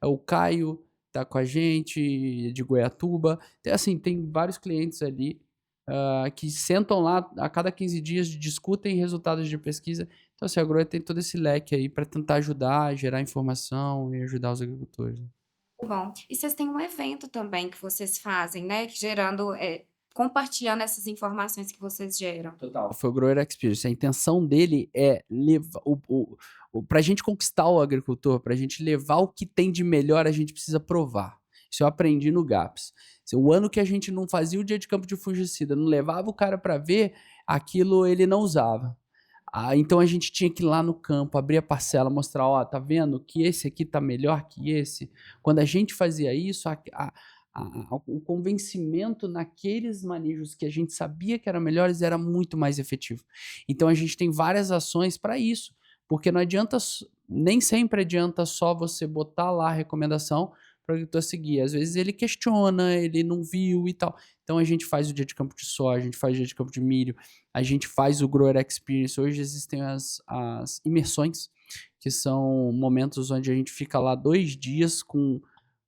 C: o Caio está com a gente, de Goiatuba. Então, assim, tem vários clientes ali que sentam lá a cada 15 dias, discutem resultados de pesquisa. Então, assim, a Grower tem todo esse leque aí para tentar ajudar, gerar informação e ajudar os agricultores.
A: Bom, e vocês têm um evento também que vocês fazem, né? Gerando, compartilhando essas informações que vocês geram.
C: Total. Foi o Grower Experience. A intenção dele é levar para a gente conquistar o agricultor, para a gente levar o que tem de melhor, a gente precisa provar. Isso eu aprendi no GAPS. O ano que a gente não fazia o dia de campo de fungicida, não levava o cara para ver, aquilo ele não usava. Então a gente tinha que ir lá no campo, abrir a parcela, mostrar, ó, tá vendo que esse aqui tá melhor que esse? Quando a gente fazia isso, o convencimento naqueles manejos que a gente sabia que eram melhores era muito mais efetivo. Então a gente tem várias ações para isso, porque não adianta, nem sempre adianta só você botar lá a recomendação para o agricultor seguir. Às vezes ele questiona, ele não viu e tal. Então a gente faz o dia de campo de soja, a gente faz o dia de campo de milho, a gente faz o Grower Experience. Hoje existem as imersões, que são momentos onde a gente fica lá 2 dias com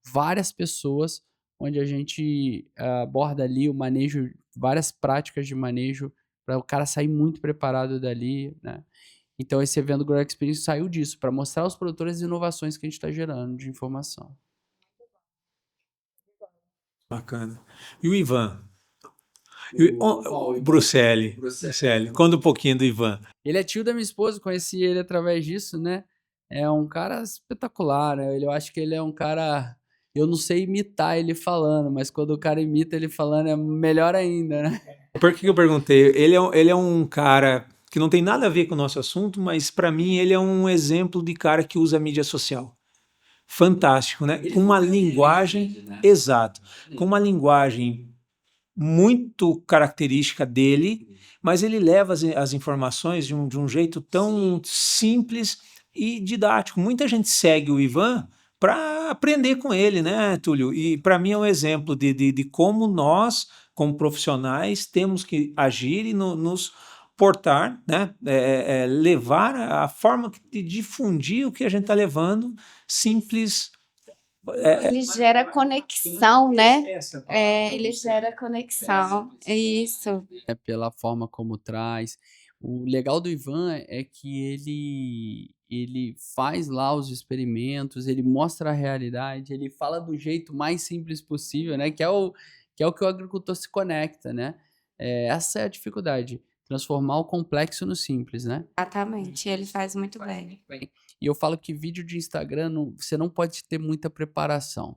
C: várias pessoas, onde a gente aborda ali o manejo, várias práticas de manejo, para o cara sair muito preparado dali, né? Então esse evento do Grower Experience saiu disso, para mostrar aos produtores as inovações que a gente está gerando de informação.
B: Bacana. E o Ivan? O Bruxelli. Conta um pouquinho do Ivan.
C: Ele é tio da minha esposa, conheci ele através disso, né? É um cara espetacular, né? Eu acho que ele é um cara... Eu não sei imitar ele falando, mas quando o cara imita ele falando é melhor ainda, né?
B: Por que eu perguntei? Ele é um cara que não tem nada a ver com o nosso assunto, mas para mim ele é um exemplo de cara que usa mídia social. Fantástico, né? Com uma linguagem... Exato. Com uma linguagem muito característica dele, mas ele leva as informações de um jeito tão simples e didático. Muita gente segue o Ivan para aprender com ele, né, Túlio? E para mim é um exemplo de como nós, como profissionais, temos que agir e nos portar, né? Levar a forma de difundir o que a gente está levando, simples.
A: Ele gera conexão, né? Ele gera conexão. É isso.
C: É pela forma como traz. O legal do Ivan é que ele faz lá os experimentos, ele mostra a realidade, ele fala do jeito mais simples possível, né? Que é o que o agricultor se conecta, né? Essa é a dificuldade, transformar o complexo no simples, né?
A: Exatamente, ele faz muito bem.
C: E eu falo que vídeo de Instagram, você não pode ter muita preparação.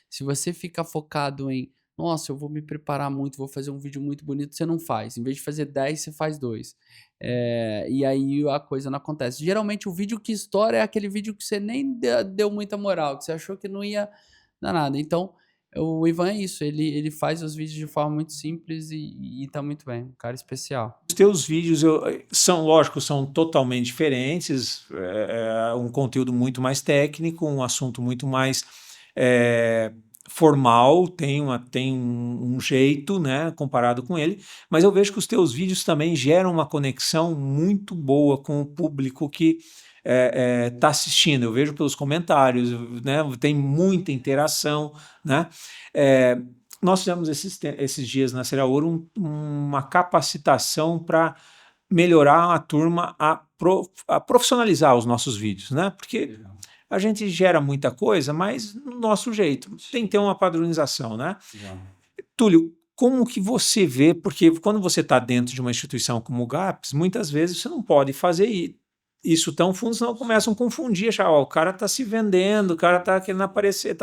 C: Se você ficar focado em, nossa, eu vou me preparar muito, vou fazer um vídeo muito bonito, você não faz. Em vez de fazer 10, você faz 2. E aí a coisa não acontece. Geralmente o vídeo que estoura é aquele vídeo que você nem deu muita moral, que você achou que não ia dar nada. Então, o Ivan é isso, ele faz os vídeos de forma muito simples e tá muito bem, um cara especial.
B: Os teus vídeos são totalmente diferentes, um conteúdo muito mais técnico, um assunto muito mais formal, tem um jeito, né, comparado com ele, mas eu vejo que os teus vídeos também geram uma conexão muito boa com o público que está assistindo. Eu vejo pelos comentários, né, tem muita interação, né? É, nós fizemos esses dias na Serial Ouro uma capacitação para melhorar a turma a profissionalizar os nossos vídeos, né? Porque a gente gera muita coisa, mas no nosso jeito. Tem que ter uma padronização, né? Túlio, como que você vê? Porque quando você está dentro de uma instituição como o GAPS, muitas vezes você não pode fazer isso tão fundo, senão começam a confundir, achar, ó, o cara está se vendendo, o cara está querendo aparecer,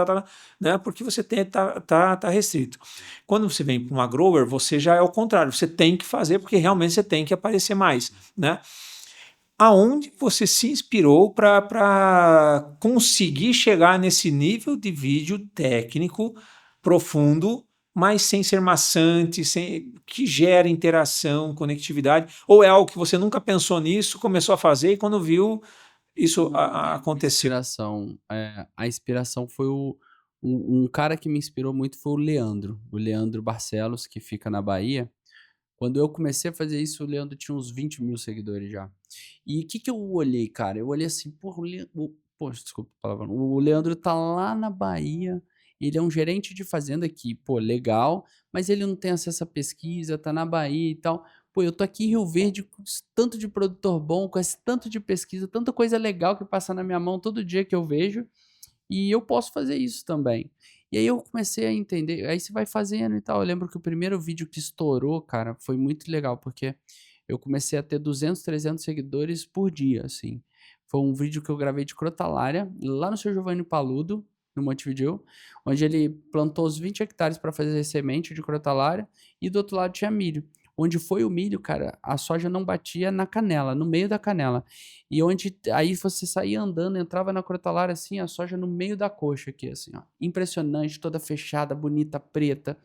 B: né? Porque você tá restrito. Quando você vem para uma grower, você já é o contrário, você tem que fazer porque realmente você tem que aparecer mais, né? Aonde você se inspirou para conseguir chegar nesse nível de vídeo técnico profundo, mas sem ser maçante, que gera interação, conectividade? Ou é algo que você nunca pensou nisso, começou a fazer e quando viu, isso aconteceu?
C: A inspiração foi um cara que me inspirou muito foi o Leandro Barcelos, que fica na Bahia. Quando eu comecei a fazer isso, o Leandro tinha uns 20.000 seguidores já. E o que que eu olhei, cara? Eu olhei assim, porra, poxa, desculpa a palavra. O Leandro tá lá na Bahia, ele é um gerente de fazenda aqui, pô, legal, mas ele não tem acesso à pesquisa, tá na Bahia e tal. Pô, eu tô aqui em Rio Verde com esse tanto de produtor bom, com esse tanto de pesquisa, tanta coisa legal que passa na minha mão todo dia que eu vejo, e eu posso fazer isso também. E aí eu comecei a entender, aí você vai fazendo e tal. Eu lembro que o primeiro vídeo que estourou, cara, foi muito legal, porque eu comecei a ter 200, 300 seguidores por dia, assim. Foi um vídeo que eu gravei de crotalária, lá no seu Giovanni Paludo, no Montevidéu, onde ele plantou os 20 hectares para fazer semente de crotalária, e do outro lado tinha milho. Onde foi o milho, cara, a soja não batia na canela, no meio da canela. E onde aí você saía andando, entrava na crotalária assim, a soja no meio da coxa aqui, assim, ó. Impressionante, toda fechada, bonita, preta.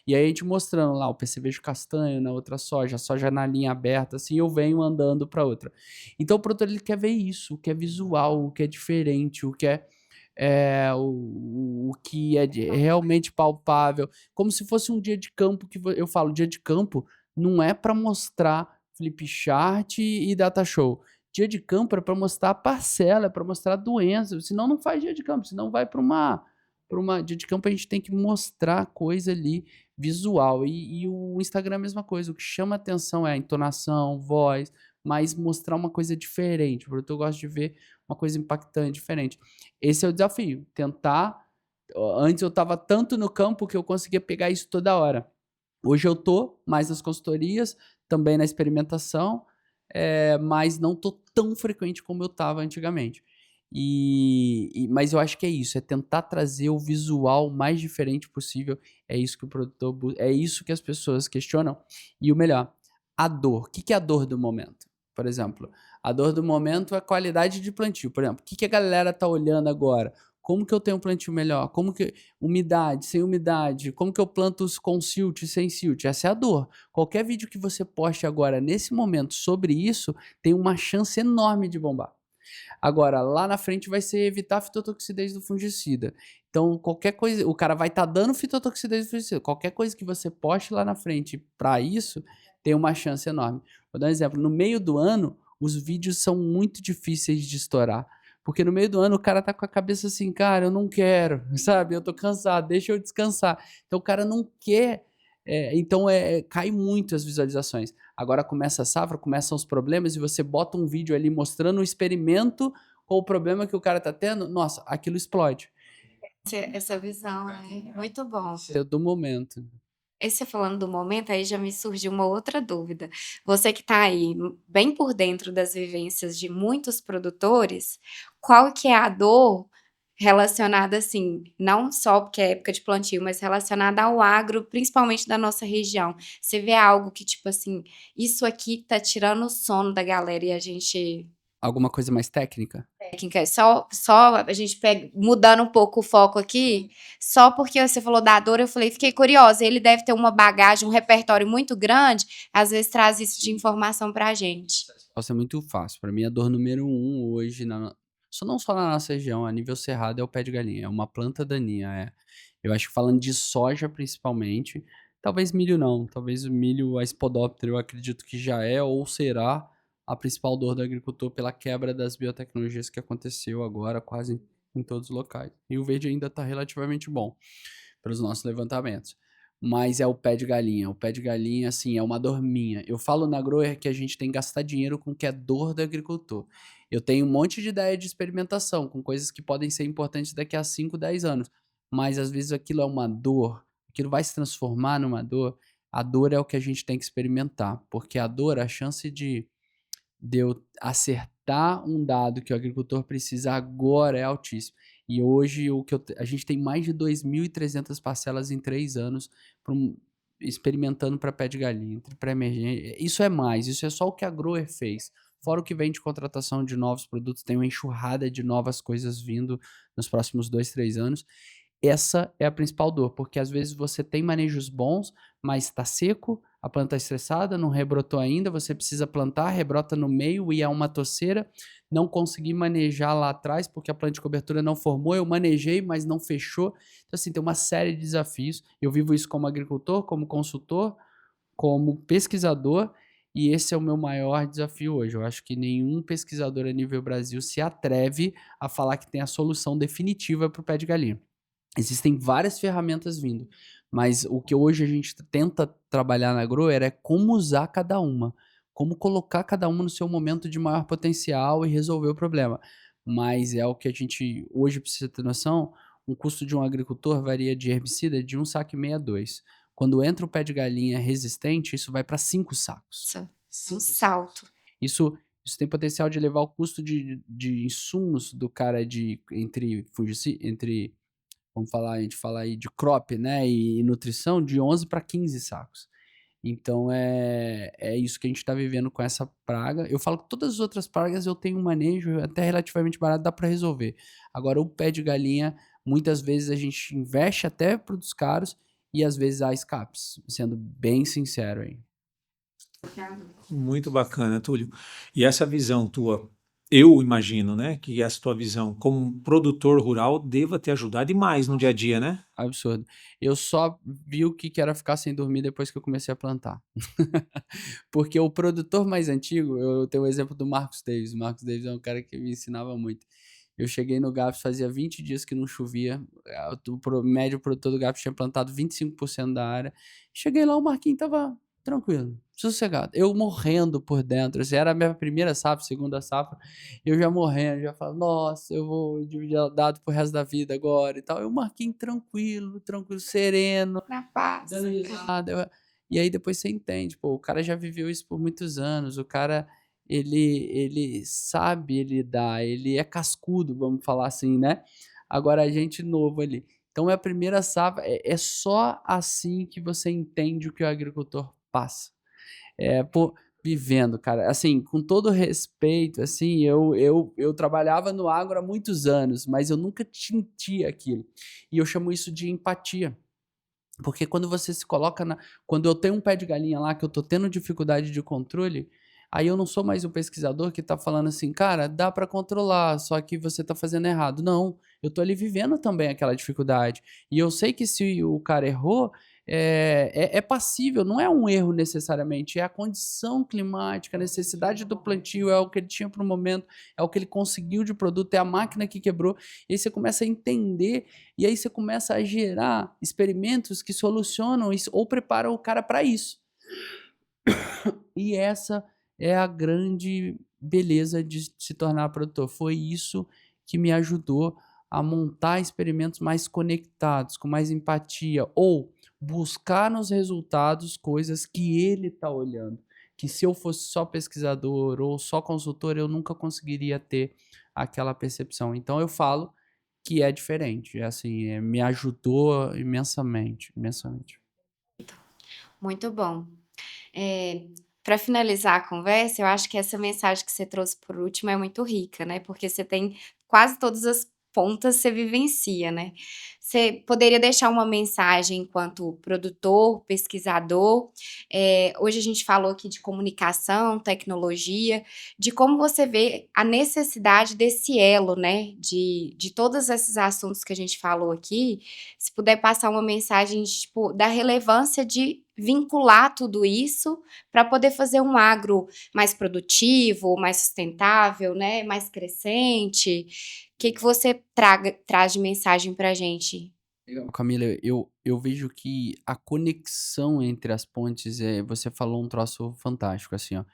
C: E aí a gente mostrando lá o percevejo castanho na outra soja, a soja na linha aberta, assim, eu venho andando para outra. Então o produtor ele quer ver isso, o que é visual, o que é diferente, o que o que é realmente palpável, como se fosse um dia de campo eu falo, dia de campo não é para mostrar flip chart e data show. Dia de campo é para mostrar a parcela, é para mostrar a doença, senão não faz dia de campo, senão vai para uma dia de campo a gente tem que mostrar coisa ali visual e o Instagram é a mesma coisa, o que chama atenção é a entonação, voz, mas mostrar uma coisa diferente. O produtor gosta de ver uma coisa impactante, diferente. Esse é o desafio, tentar. Antes eu estava tanto no campo que eu conseguia pegar isso toda hora. Hoje eu tô mais nas consultorias, também na experimentação, mas não tô tão frequente como eu estava antigamente. Mas eu acho que é isso, é tentar trazer o visual mais diferente possível. É isso que o produtor é isso que as pessoas questionam. E o melhor, a dor. O que que é a dor do momento? Por exemplo, a dor do momento é a qualidade de plantio. Por exemplo, o que que a galera tá olhando agora? Como que eu tenho um plantio melhor? Como que umidade, sem umidade? Como que eu planto com silt, sem silt? Essa é a dor. Qualquer vídeo que você poste agora nesse momento sobre isso tem uma chance enorme de bombar. Agora, lá na frente vai ser evitar a fitotoxidez do fungicida. Então, qualquer coisa, o cara vai estar dando fitotoxidez do fungicida. Qualquer coisa que você poste lá na frente para isso, tem uma chance enorme. Vou dar um exemplo. No meio do ano, os vídeos são muito difíceis de estourar. Porque no meio do ano o cara tá com a cabeça assim, cara, eu não quero, sabe? Eu tô cansado, deixa eu descansar. Então o cara não quer, então cai muito as visualizações. Agora começa a safra, começam os problemas e você bota um vídeo ali mostrando um experimento com o problema que o cara tá tendo, nossa, aquilo explode.
A: Essa visão, né? Muito bom.
C: É do momento.
A: E você falando do momento, aí já me surgiu uma outra dúvida. Você que está aí bem por dentro das vivências de muitos produtores, qual que é a dor relacionada, assim, não só porque é época de plantio, mas relacionada ao agro, principalmente da nossa região? Você vê algo que, tipo assim, isso aqui tá tirando o sono da galera e a gente
C: Alguma coisa mais técnica?
A: técnica, só a gente mudando um pouco o foco aqui, só porque você falou da dor, eu falei, fiquei curiosa, ele deve ter uma bagagem, um repertório muito grande, às vezes traz isso de informação pra gente.
C: Nossa, é muito fácil. Para mim, a dor número um hoje, não só na nossa região, a nível cerrado, é o pé de galinha. É uma planta daninha. Eu acho que falando de soja principalmente, talvez milho não, talvez o milho, a Spodoptera, eu acredito que já é ou será a principal dor do agricultor pela quebra das biotecnologias que aconteceu agora quase em todos os locais. E o verde ainda está relativamente bom pelos nossos levantamentos. Mas é o pé de galinha. O pé de galinha, assim, é uma dor minha. Eu falo na Grower que a gente tem que gastar dinheiro com o que é dor do agricultor. Eu tenho um monte de ideia de experimentação, com coisas que podem ser importantes daqui a 5, 10 anos. Mas às vezes aquilo é uma dor, aquilo vai se transformar numa dor. A dor é o que a gente tem que experimentar, porque a dor, a chance de eu acertar um dado que o agricultor precisa agora é altíssimo. E hoje a gente tem mais de 2.300 parcelas em 3 anos experimentando para pé de galinha, entre pré-emergência. Isso é mais, isso é só o que a Grower fez. Fora o que vem de contratação de novos produtos, tem uma enxurrada de novas coisas vindo nos próximos 2, 3 anos. Essa é a principal dor, porque às vezes você tem manejos bons, mas está seco, a planta está estressada, não rebrotou ainda, você precisa plantar, rebrota no meio e é uma toceira. Não consegui manejar lá atrás porque a planta de cobertura não formou, eu manejei, mas não fechou. Então, assim, tem uma série de desafios. Eu vivo isso como agricultor, como consultor, como pesquisador, e esse é o meu maior desafio hoje. Eu acho que nenhum pesquisador a nível Brasil se atreve a falar que tem a solução definitiva para o pé de galinha. Existem várias ferramentas vindo, mas o que hoje a gente tenta trabalhar na Grower é como usar cada uma, como colocar cada uma no seu momento de maior potencial e resolver o problema. Mas é o que a gente hoje precisa ter noção, o custo de um agricultor varia de herbicida de 1 saco e meio a 2. Quando entra o pé de galinha resistente, isso vai para 5 sacos.
A: Nossa, um salto.
C: Isso tem potencial de levar o custo de insumos do cara entre vamos falar, a gente fala aí de crop, né, e nutrição, de 11 para 15 sacos. Então é isso que a gente está vivendo com essa praga. Eu falo que todas as outras pragas eu tenho um manejo até relativamente barato, dá para resolver. Agora o pé de galinha, muitas vezes a gente investe até produtos caros e às vezes há escapes, sendo bem sincero aí.
B: Muito bacana, Túlio. E essa visão tua, eu imagino, né, que essa tua visão como um produtor rural deva te ajudar demais no dia a dia, né?
C: Absurdo. Eu só vi o que era ficar sem dormir depois que eu comecei a plantar. Porque o produtor mais antigo, eu tenho o exemplo do Marcos Davis. O Marcos Davis é um cara que me ensinava muito. Eu cheguei no GAPS, fazia 20 dias que não chovia. O médio produtor do GAPS tinha plantado 25% da área. Cheguei lá, o Marquinhos tava tranquilo, sossegado. Eu morrendo por dentro. Assim, era a minha primeira safra, segunda safra. Eu já morrendo, já falava, nossa, eu vou dividir dado pro resto da vida agora e tal. Eu Marquinhos tranquilo, sereno,
A: Na paz.
C: dando risada. E aí depois você entende, pô, o cara já viveu isso por muitos anos, o cara, ele sabe lidar, ele é cascudo, vamos falar assim, né? Agora a gente novo ali. Então é a primeira safra, é só assim que você entende o que o agricultor passa. Pô, vivendo, cara, assim, com todo respeito, assim, eu trabalhava no agro há muitos anos, mas eu nunca senti aquilo. E eu chamo isso de empatia. Porque quando você se coloca quando eu tenho um pé de galinha lá que eu tô tendo dificuldade de controle, aí eu não sou mais o pesquisador que tá falando assim, cara, dá para controlar, só que você tá fazendo errado. Não, eu tô ali vivendo também aquela dificuldade. E eu sei que se o cara errou, é passível, não é um erro necessariamente, é a condição climática, a necessidade do plantio, é o que ele tinha para o momento, é o que ele conseguiu de produto, é a máquina que quebrou. E aí você começa a entender, e aí você começa a gerar experimentos que solucionam isso, ou preparam o cara para isso. E essa é a grande beleza de se tornar produtor. Foi isso que me ajudou a montar experimentos mais conectados, com mais empatia, ou buscar nos resultados coisas que ele está olhando. Que se eu fosse só pesquisador ou só consultor, eu nunca conseguiria ter aquela percepção. Então eu falo que é diferente, assim, me ajudou imensamente, imensamente.
A: Muito bom. Para finalizar a conversa, eu acho que essa mensagem que você trouxe por último é muito rica, né? Porque você tem quase todas as pontas você vivencia, né? Você poderia deixar uma mensagem enquanto produtor, pesquisador? Hoje a gente falou aqui de comunicação, tecnologia, de como você vê a necessidade desse elo, né? De todos esses assuntos que a gente falou aqui, se puder passar uma mensagem, tipo, da relevância de vincular tudo isso para poder fazer um agro mais produtivo, mais sustentável, né? Mais crescente. O que você traz de mensagem para a gente?
C: Legal. Camila, eu vejo que a conexão entre as pontes, você falou um troço fantástico, assim, ó.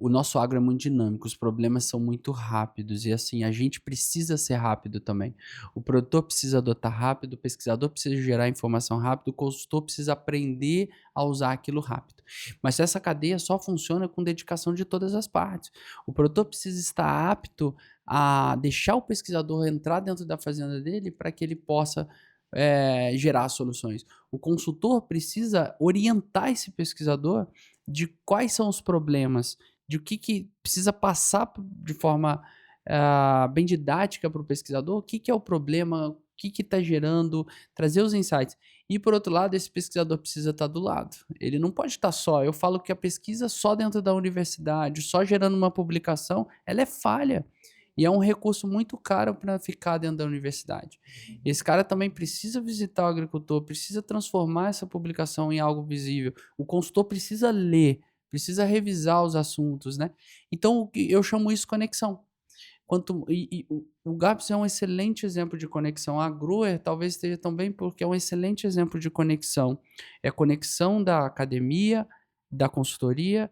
C: O nosso agro é muito dinâmico, os problemas são muito rápidos e assim, a gente precisa ser rápido também. O produtor precisa adotar rápido, o pesquisador precisa gerar informação rápido, o consultor precisa aprender a usar aquilo rápido. Mas essa cadeia só funciona com dedicação de todas as partes. O produtor precisa estar apto a deixar o pesquisador entrar dentro da fazenda dele para que ele possa gerar soluções. O consultor precisa orientar esse pesquisador de quais são os problemas, de o que precisa passar de forma bem didática para o pesquisador, o que é o problema, o que está gerando, trazer os insights. E, por outro lado, esse pesquisador precisa estar do lado. Ele não pode estar só. Eu falo que a pesquisa só dentro da universidade, só gerando uma publicação, ela é falha. E é um recurso muito caro para ficar dentro da universidade. Esse cara também precisa visitar o agricultor, precisa transformar essa publicação em algo visível. O consultor precisa ler, precisa revisar os assuntos, né? Então, eu chamo isso conexão. O GAPS é um excelente exemplo de conexão. A Grower talvez esteja também porque é um excelente exemplo de conexão. É a conexão da academia, da consultoria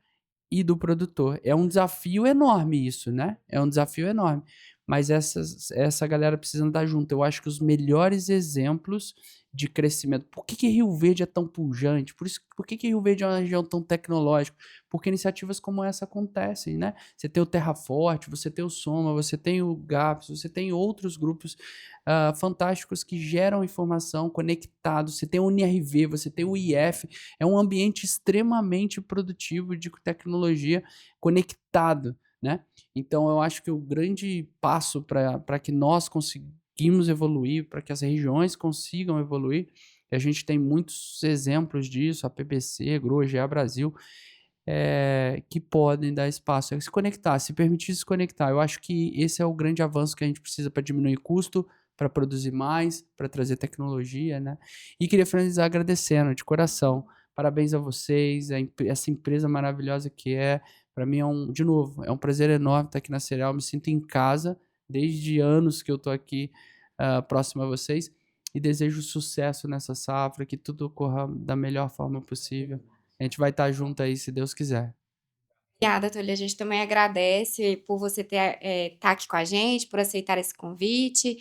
C: e do produtor. É um desafio enorme isso, né? É um desafio enorme. Mas essa galera precisa andar junto. Eu acho que os melhores exemplos de crescimento. Por que Rio Verde é tão pujante? Por que Rio Verde é uma região tão tecnológica? Porque iniciativas como essa acontecem, né? Você tem o Terra Forte, você tem o Soma, você tem o GAPS, você tem outros grupos fantásticos que geram informação conectados. Você tem o UniRV, você tem o IF. É um ambiente extremamente produtivo de tecnologia conectado, né? Então, eu acho que o grande passo para que nós conseguimos evoluir, para que as regiões consigam evoluir, e a gente tem muitos exemplos disso, a PPC, GROA, GA Brasil, que podem dar espaço, se conectar, se permitir se conectar. Eu acho que esse é o grande avanço que a gente precisa para diminuir custo, para produzir mais, para trazer tecnologia, né? E queria finalizar agradecendo de coração. Parabéns a vocês, essa empresa maravilhosa que é. Para mim de novo, é um prazer enorme estar aqui na Cereal. Me sinto em casa desde anos que eu estou aqui próximo a vocês e desejo sucesso nessa safra, que tudo ocorra da melhor forma possível. A gente vai estar junto aí, se Deus quiser.
A: Obrigada, Túlio. A gente também agradece por você tá aqui com a gente, por aceitar esse convite.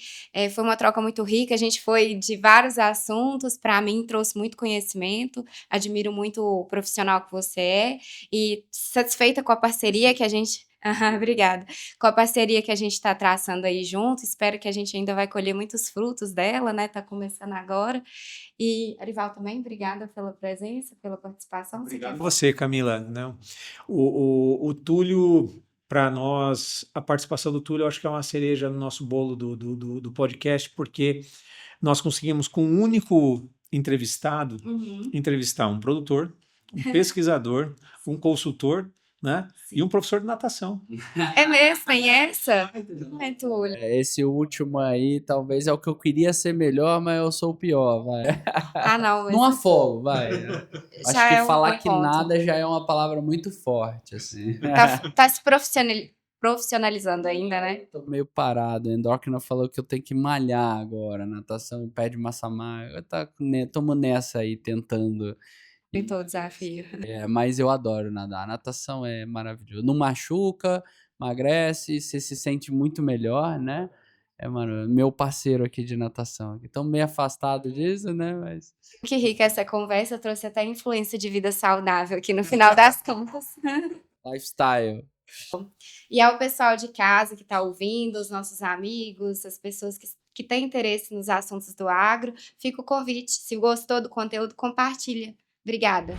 A: Foi uma troca muito rica. A gente foi de vários assuntos. Para mim, trouxe muito conhecimento. Admiro muito o profissional que você é e satisfeita com a parceria que a gente. Obrigada. Com a parceria que a gente está traçando aí junto. Espero que a gente ainda vai colher muitos frutos dela, né? Tá começando agora. E, Arival, também, obrigada pela presença, pela participação.
B: Obrigado a você, Camila. Não. O Túlio, para nós, a participação do Túlio, eu acho que é uma cereja no nosso bolo do podcast, porque nós conseguimos, com um único entrevistado, entrevistar um produtor, um pesquisador, um consultor, né? E um professor de natação.
A: É mesmo, tem essa? É, Túlio.
C: Esse último aí, talvez é o que eu queria ser melhor, mas eu sou o pior, vai.
A: Não, mas
C: Não afogo, vai. Acho
A: já
C: que
A: é um
C: falar
A: bom
C: que
A: ponto.
C: nada já é uma palavra muito forte, assim.
A: Tá se profissionalizando ainda, né?
C: Tô meio parado. O endócrino falou que eu tenho que malhar agora. Natação pede massa magra. Tamo nessa aí, tentando.
A: Tentou o desafio.
C: Mas eu adoro nadar. A natação é maravilhoso. Não machuca, emagrece, você se sente muito melhor, né? Mano, meu parceiro aqui de natação. Estamos meio afastado disso, né? Mas
A: Que rica essa conversa, trouxe até influência de vida saudável aqui no final das contas.
C: lifestyle.
A: E ao pessoal de casa que está ouvindo, os nossos amigos, as pessoas que têm interesse nos assuntos do agro, fica o convite. Se gostou do conteúdo, compartilha. Obrigada.